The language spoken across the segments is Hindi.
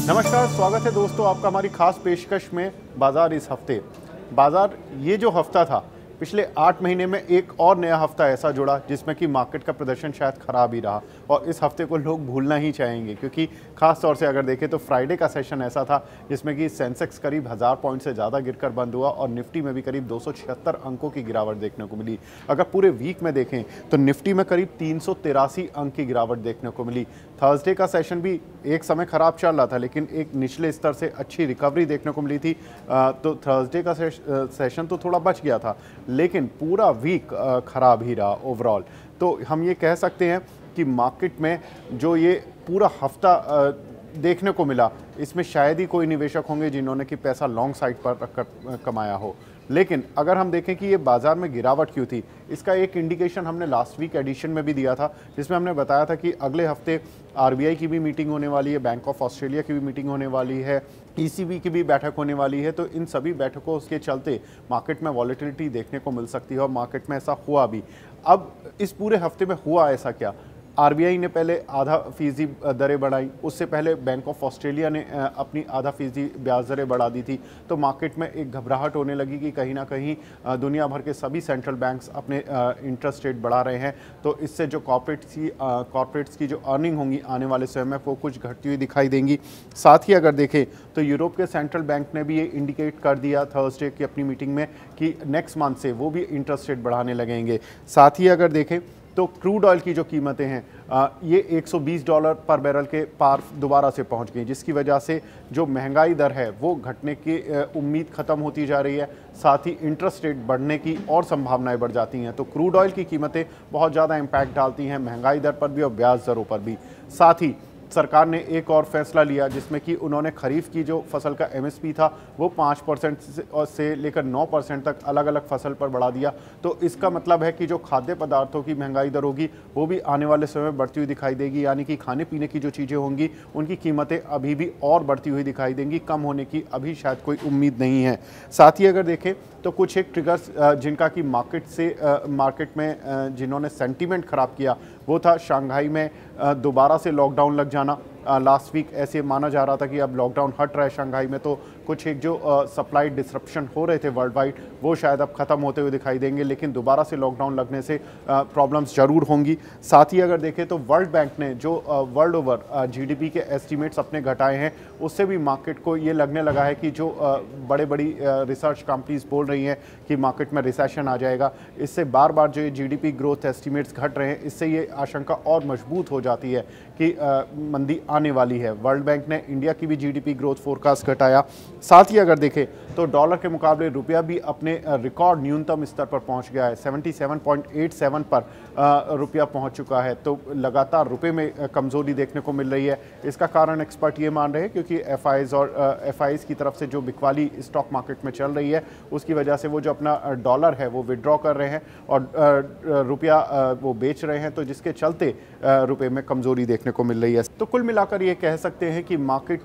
नमस्कार, स्वागत है दोस्तों आपका हमारी खास पेशकश में बाजार इस हफ्ते। बाजार ये जो हफ्ता था, पिछले 8 महीने में एक और नया हफ्ता ऐसा जुड़ा जिसमें कि मार्केट का प्रदर्शन शायद खराब ही रहा और इस हफ्ते को लोग भूलना ही चाहेंगे, क्योंकि खास तौर से अगर देखें तो फ्राइडे का सेशन ऐसा था जिसमें कि सेंसेक्स करीब 1000 पॉइंट से ज़्यादा गिरकर बंद हुआ और निफ्टी में भी करीब 276 अंकों की गिरावट देखने को मिली। अगर पूरे वीक में देखें तो निफ्टी में करीब 383 अंक की गिरावट देखने को मिली। थर्सडे का सेशन भी एक समय खराब चल रहा था, लेकिन एक निचले स्तर से अच्छी रिकवरी देखने को मिली थी। तो थर्सडे का सेशन तो थोड़ा बच गया था, लेकिन पूरा वीक खराब ही रहा ओवरऑल। तो हम ये कह सकते हैं कि मार्केट में जो ये पूरा हफ्ता देखने को मिला, इसमें शायद ही कोई निवेशक होंगे जिन्होंने कि पैसा लॉन्ग साइड पर रखकर कमाया हो। लेकिन अगर हम देखें कि ये बाजार में गिरावट क्यों थी, इसका एक इंडिकेशन हमने लास्ट वीक एडिशन में भी दिया था, जिसमें हमने बताया था कि अगले हफ्ते आरबीआई की भी मीटिंग होने वाली है, बैंक ऑफ ऑस्ट्रेलिया की भी मीटिंग होने वाली है, ईसीबी की भी बैठक होने वाली है। तो इन सभी बैठकों के चलते मार्केट में वॉलेटिलिटी देखने को मिल सकती है और मार्केट में ऐसा हुआ भी। अब इस पूरे हफ्ते में हुआ ऐसा क्या? आरबीआई ने पहले आधा फीसदी दरें बढ़ाई, उससे पहले बैंक ऑफ ऑस्ट्रेलिया ने अपनी आधा फीसदी ब्याज दरें बढ़ा दी थी। तो मार्केट में एक घबराहट होने लगी कि कहीं ना कहीं दुनिया भर के सभी सेंट्रल बैंक्स अपने इंटरेस्ट रेट बढ़ा रहे हैं, तो इससे जो कॉर्पोरेट्स की जो अर्निंग होंगी आने वाले समय में वो कुछ घटती हुई दिखाई देंगी। साथ ही अगर देखें तो यूरोप के सेंट्रल बैंक ने भी ये इंडिकेट कर दिया थर्सडे की अपनी मीटिंग में कि नेक्स्ट मंथ से वो भी इंटरेस्ट रेट बढ़ाने लगेंगे। साथ ही अगर देखें तो क्रूड ऑयल की जो कीमतें हैं ये $120 पर बैरल के पार दोबारा से पहुंच गई, जिसकी वजह से जो महंगाई दर है वो घटने की उम्मीद ख़त्म होती जा रही है। साथ ही इंटरेस्ट रेट बढ़ने की और संभावनाएं बढ़ जाती हैं। तो क्रूड ऑयल की कीमतें बहुत ज़्यादा इम्पैक्ट डालती हैं महंगाई दर पर भी और ब्याज दरों पर भी। साथ ही सरकार ने एक और फैसला लिया जिसमें कि उन्होंने खरीफ की जो फसल का एमएसपी था वो 5% से लेकर 9% तक अलग अलग फसल पर बढ़ा दिया। तो इसका मतलब है कि जो खाद्य पदार्थों की महंगाई दर होगी वो भी आने वाले समय में बढ़ती हुई दिखाई देगी, यानी कि खाने पीने की जो चीज़ें होंगी उनकी कीमतें अभी भी और बढ़ती हुई दिखाई देंगी, कम होने की अभी शायद कोई उम्मीद नहीं है। साथ ही अगर देखें तो कुछ एक ट्रिगर्स जिनका कि मार्केट में जिन्होंने सेंटीमेंट ख़राब किया वो था शंघाई में दोबारा से लॉकडाउन लग जाना। लास्ट वीक ऐसे माना जा रहा था कि अब लॉकडाउन हट रहा है शंघाई में, तो कुछ एक जो सप्लाई डिसरप्शन हो रहे थे वर्ल्ड वाइड वो शायद अब ख़त्म होते हुए दिखाई देंगे, लेकिन दोबारा से लॉकडाउन लगने से प्रॉब्लम्स ज़रूर होंगी। साथ ही अगर देखें तो वर्ल्ड बैंक ने जो वर्ल्ड ओवर जीडीपी के एस्टीमेट्स अपने घटाए हैं, उससे भी मार्केट को ये लगने लगा है कि जो बड़ी रिसर्च कंपनीज बोल रही हैं कि मार्केट में रिसेशन आ जाएगा, इससे बार बार जो ये जीडीपी ग्रोथ एस्टीमेट्स घट रहे हैं, इससे ये आशंका और मजबूत हो जाती है कि मंदी आने वाली है। वर्ल्ड बैंक ने इंडिया की भी जीडीपी ग्रोथ फोरकास्ट घटाया। साथ ही अगर देखें तो डॉलर के मुकाबले रुपया भी अपने रिकॉर्ड न्यूनतम स्तर पर पहुंच गया है, 77.87 पर रुपया पहुंच चुका है। तो लगातार रुपये में कमज़ोरी देखने को मिल रही है। इसका कारण एक्सपर्ट ये मान रहे हैं क्योंकि एफआईज की तरफ से जो बिकवाली स्टॉक मार्केट में चल रही है उसकी वजह से वो जो अपना डॉलर है वो विड्रॉ कर रहे हैं और रुपया वो बेच रहे हैं, तो जिसके चलते रुपये में कमज़ोरी देखने को मिल रही है। तो कुल मिलाकर ये कह सकते हैं कि मार्केट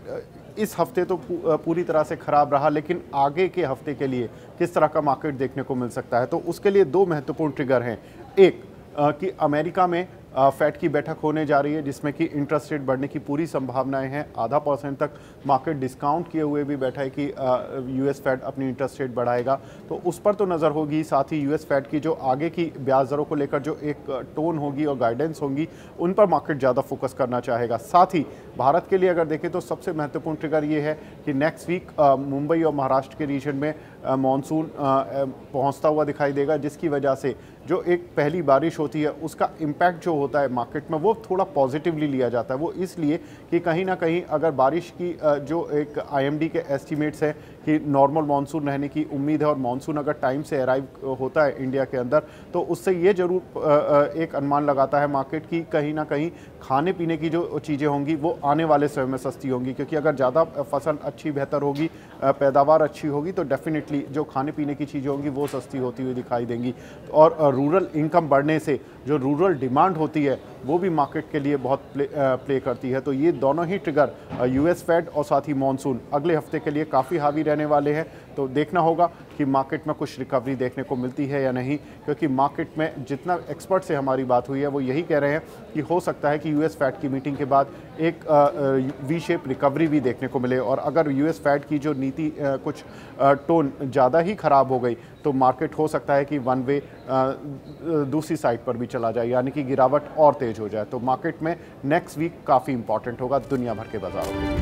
इस हफ्ते तो पूरी तरह से ख़राब रहा, लेकिन आगे के हफ्ते के लिए किस तरह का मार्केट देखने को मिल सकता है, तो उसके लिए दो महत्वपूर्ण ट्रिगर हैं। एक कि अमेरिका में फेड की बैठक होने जा रही है जिसमें कि इंटरेस्ट रेट बढ़ने की पूरी संभावनाएं हैं। आधा % तक मार्केट डिस्काउंट किए हुए भी बैठा है कि यूएस फेड अपनी इंटरेस्ट रेट बढ़ाएगा, तो उस पर तो नज़र होगी। साथ ही यूएस फेड की जो आगे की ब्याज दरों को लेकर जो एक टोन होगी और गाइडेंस होंगी उन पर मार्केट ज़्यादा फोकस करना चाहेगा। साथ ही भारत के लिए अगर देखें तो सबसे महत्वपूर्ण ट्रिगर ये है कि नेक्स्ट वीक मुंबई और महाराष्ट्र के रीजन में मानसून पहुँचता हुआ दिखाई देगा, जिसकी वजह से जो एक पहली बारिश होती है उसका इम्पैक्ट जो होता है मार्केट में वो थोड़ा पॉजिटिवली लिया जाता है। वो इसलिए कि कहीं ना कहीं अगर बारिश की जो एक आईएमडी के एस्टीमेट्स है कि नॉर्मल मानसून रहने की उम्मीद है और मानसून अगर टाइम से अराइव होता है इंडिया के अंदर, तो उससे ये ज़रूर एक अनुमान लगाता है मार्केट की कहीं ना कहीं खाने पीने की जो चीज़ें होंगी वो आने वाले समय में सस्ती होंगी, क्योंकि अगर ज़्यादा फसल अच्छी बेहतर होगी, पैदावार अच्छी होगी, तो डेफिनेटली जो खाने पीने की चीज़ें होंगी वो सस्ती होती हुई दिखाई देंगी। और रूरल इनकम बढ़ने से जो रूरल डिमांड होती है वो भी मार्केट के लिए बहुत प्ले करती है। तो ये दोनों ही ट्रिगर यूएस फेड और साथ ही मॉनसून अगले हफ्ते के लिए काफ़ी हावी रहने वाले हैं। तो देखना होगा कि मार्केट में कुछ रिकवरी देखने को मिलती है या नहीं, क्योंकि मार्केट में जितना एक्सपर्ट से हमारी बात हुई है वो यही कह रहे हैं कि हो सकता है कि यूएस फैड की मीटिंग के बाद एक वी शेप रिकवरी भी देखने को मिले, और अगर यूएस फैड की जो नीति कुछ टोन ज़्यादा ही ख़राब हो गई तो मार्केट हो सकता है कि वन वे दूसरी साइड पर भी चला जाए, यानी कि गिरावट और तेज़ हो जाए। तो मार्केट में नेक्स्ट वीक काफ़ी इंपॉर्टेंट होगा दुनिया भर के बाजारों के लिए।